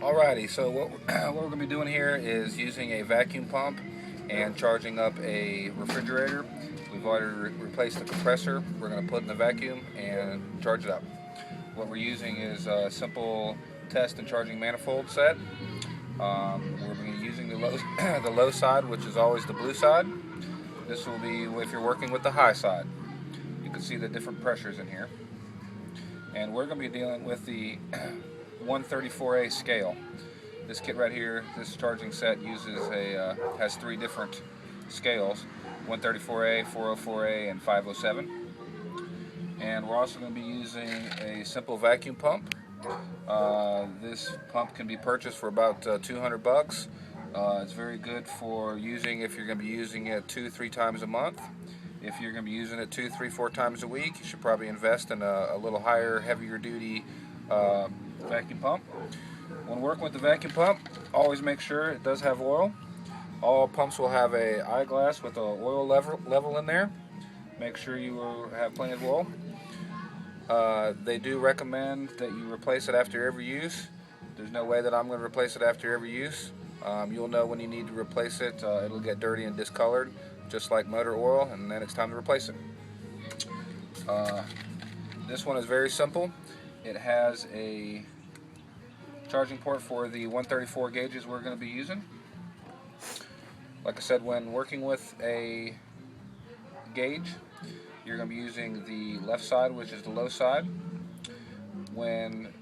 Alrighty, so what we're going to be doing here is using a vacuum pump and charging up a refrigerator. We've already replaced the compressor. We're going to put in the vacuum and charge it up. What we're using is a simple test and charging manifold set. We're going to be using the low, the low side, which is always the blue side. This will be if you're working with the high side. You can see the different pressures in here. And we're going to be dealing with the 134A scale. This kit right here, this charging set has three different scales: 134A, 404A, and 507. And we're also going to be using a simple vacuum pump. This pump can be purchased for about 200 bucks. It's very good for using if you're going to be using it 2-3 times a month. If you're going to be using it 2, 3, 4 times a week, you should probably invest in a little higher, heavier duty vacuum pump. When working with the vacuum pump, always make sure it does have oil. All pumps will have a eyeglass with an oil level in there. Make sure you have plenty of oil. They do recommend that you replace it after every use. There's no way that I'm going to replace it after every use. You'll know when you need to replace it. It'll get dirty and discolored, just like motor oil, and then it's time to replace it. This one is very simple. It has a charging port for the 134 gauges we're going to be using. Like I said, when working with a gauge, you're going to be using the left side, which is the low side. When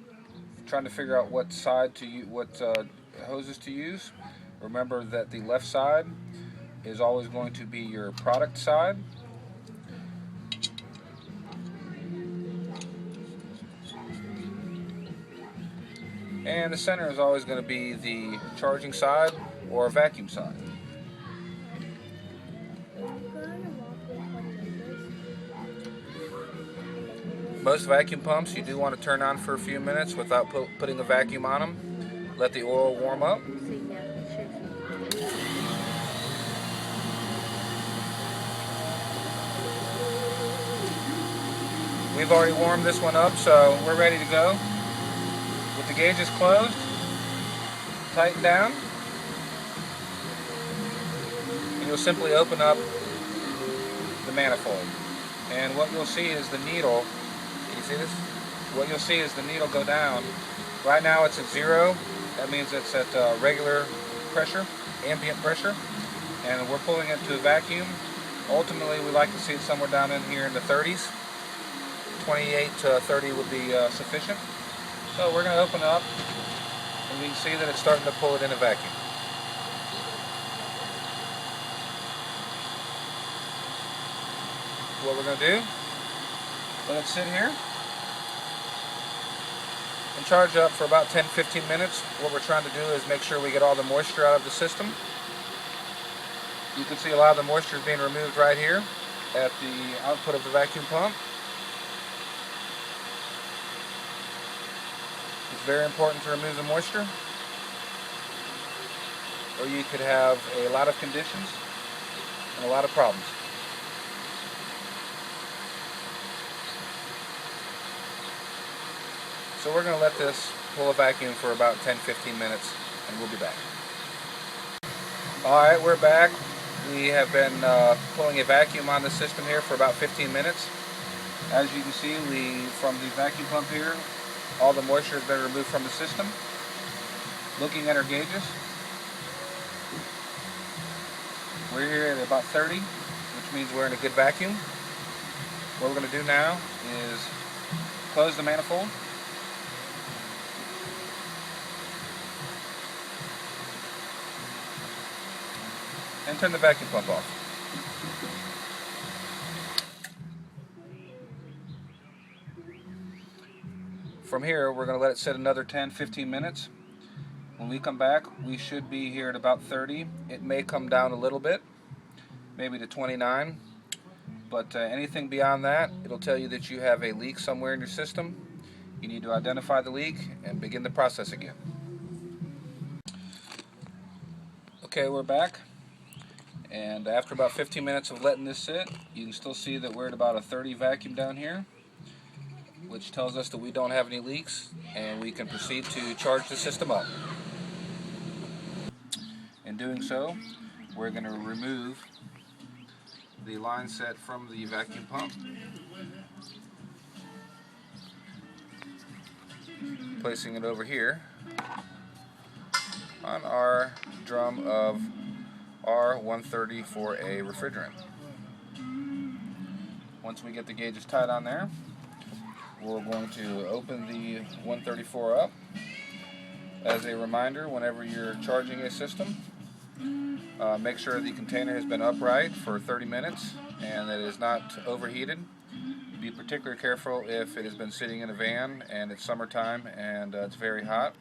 trying to figure out what side to use, what hoses to use, remember that the left side is always going to be your product side. And the center is always going to be the charging side or vacuum side. Most vacuum pumps you do want to turn on for a few minutes without putting a vacuum on them. Let the oil warm up. We've already warmed this one up, so we're ready to go. With the gauges closed, tighten down, and you'll simply open up the manifold. And what you'll see is the needle, can you see this? What you'll see is the needle go down. Right now it's at 0, that means it's at regular pressure, ambient pressure, and we're pulling it to a vacuum. Ultimately we like to see it somewhere down in here in the 30s. 28 to 30 would be sufficient. So we're going to open it up, and we can see that it's starting to pull it in a vacuum. What we're going to do, let it sit here and charge up for about 10-15 minutes. What we're trying to do is make sure we get all the moisture out of the system. You can see a lot of the moisture is being removed right here at the output of the vacuum pump. It's very important to remove the moisture, or you could have a lot of conditions and a lot of problems. So we're going to let this pull a vacuum for about 10-15 minutes, and we'll be back. Alright, we're back. We have been pulling a vacuum on the system here for about 15 minutes. As you can see, from the vacuum pump here, all the moisture has been removed from the system. Looking at our gauges, we're here at about 30, which means we're in a good vacuum. What we're going to do now is close the manifold. And turn the vacuum pump off. From here, we're going to let it sit another 10-15 minutes. When we come back, we should be here at about 30. It may come down a little bit, maybe to 29. But anything beyond that, it'll tell you that you have a leak somewhere in your system. You need to identify the leak and begin the process again. Okay, we're back. And after about 15 minutes of letting this sit, you can still see that we're at about a 30 vacuum down here, which tells us that we don't have any leaks, and we can proceed to charge the system up. In doing so, we're going to remove the line set from the vacuum pump, placing it over here on our drum of R134A refrigerant. Once we get the gauges tight on there, we're going to open the 134 up. As a reminder, whenever you're charging a system, make sure the container has been upright for 30 minutes and that it is not overheated. Be particularly careful if it has been sitting in a van and it's summertime and it's very hot.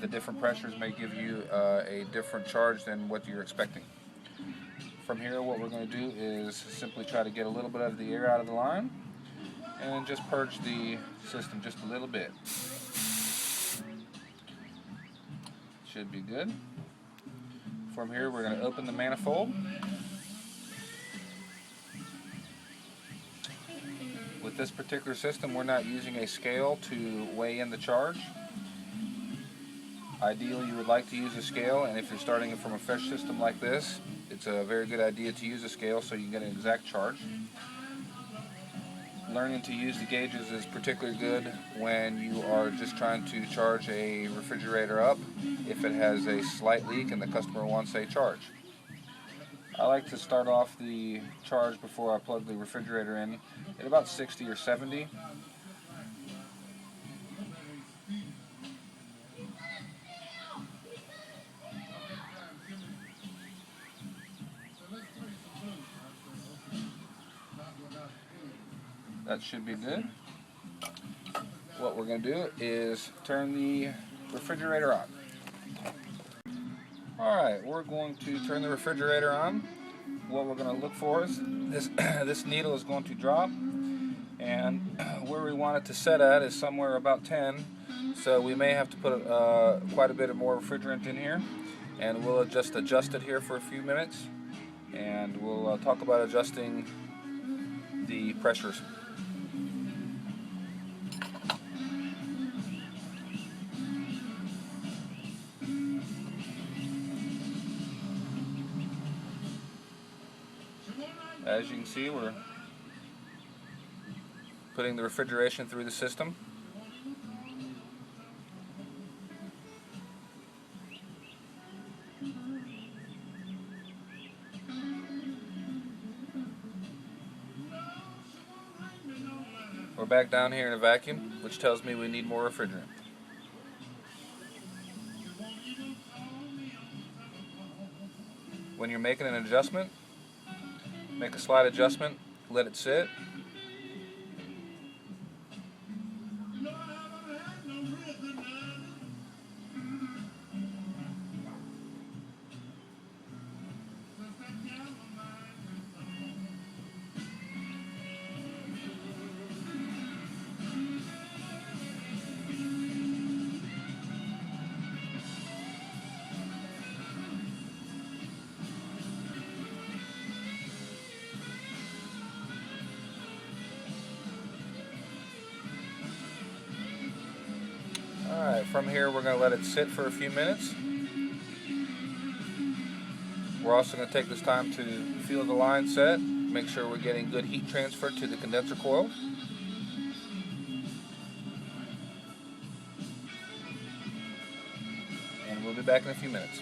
The different pressures may give you a different charge than what you're expecting. From here, what we're going to do is simply try to get a little bit of the air out of the line and just purge the system just a little bit. Should be good. From here, we're going to open the manifold. With this particular system, we're not using a scale to weigh in the charge. Ideally, you would like to use a scale, and if you're starting it from a fresh system like this, it's a very good idea to use a scale so you can get an exact charge. Learning to use the gauges is particularly good when you are just trying to charge a refrigerator up if it has a slight leak and the customer wants a charge. I like to start off the charge before I plug the refrigerator in at about 60 or 70. That should be good. What we're going to do is turn the refrigerator on. Alright, we're going to turn the refrigerator on. What we're going to look for is this needle is going to drop, and where we want it to set at is somewhere about 10, so we may have to put quite a bit of more refrigerant in here, and we'll just adjust it here for a few minutes, and we'll talk about adjusting the pressures. As you can see, we're putting the refrigeration through the system. We're back down here in a vacuum, which tells me we need more refrigerant. When you're making an adjustment, make a slight adjustment, let it sit. Alright, from here we're going to let it sit for a few minutes. We're also going to take this time to feel the line set, make sure we're getting good heat transfer to the condenser coil. And we'll be back in a few minutes.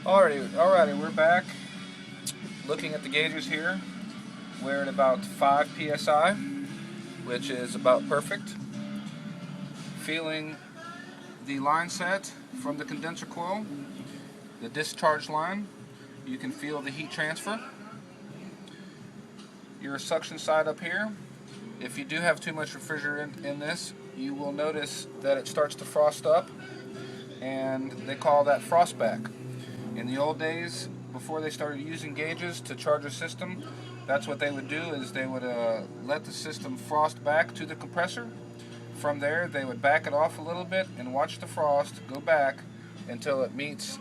Alrighty, we're back. Looking at the gauges here, we're at about 5 psi, which is about perfect. Feeling the line set from the condenser coil, the discharge line, you can feel the heat transfer. Your suction side up here, if you do have too much refrigerant in this, you will notice that it starts to frost up, and they call that frost back. In the old days, before they started using gauges to charge a system, that's what they would do, is they would let the system frost back to the compressor. From there, they would back it off a little bit and watch the frost go back until it meets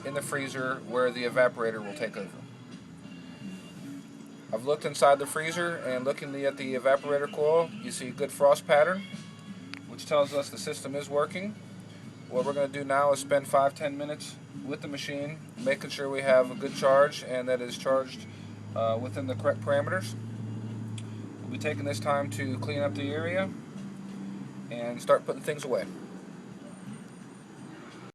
in the freezer where the evaporator will take over. I've looked inside the freezer, and looking at the evaporator coil, you see a good frost pattern, which tells us the system is working. what we're going to do now is spend 5-10 minutes with the machine, making sure we have a good charge and that it is charged within the correct parameters. We'll be taking this time to clean up the area and start putting things away.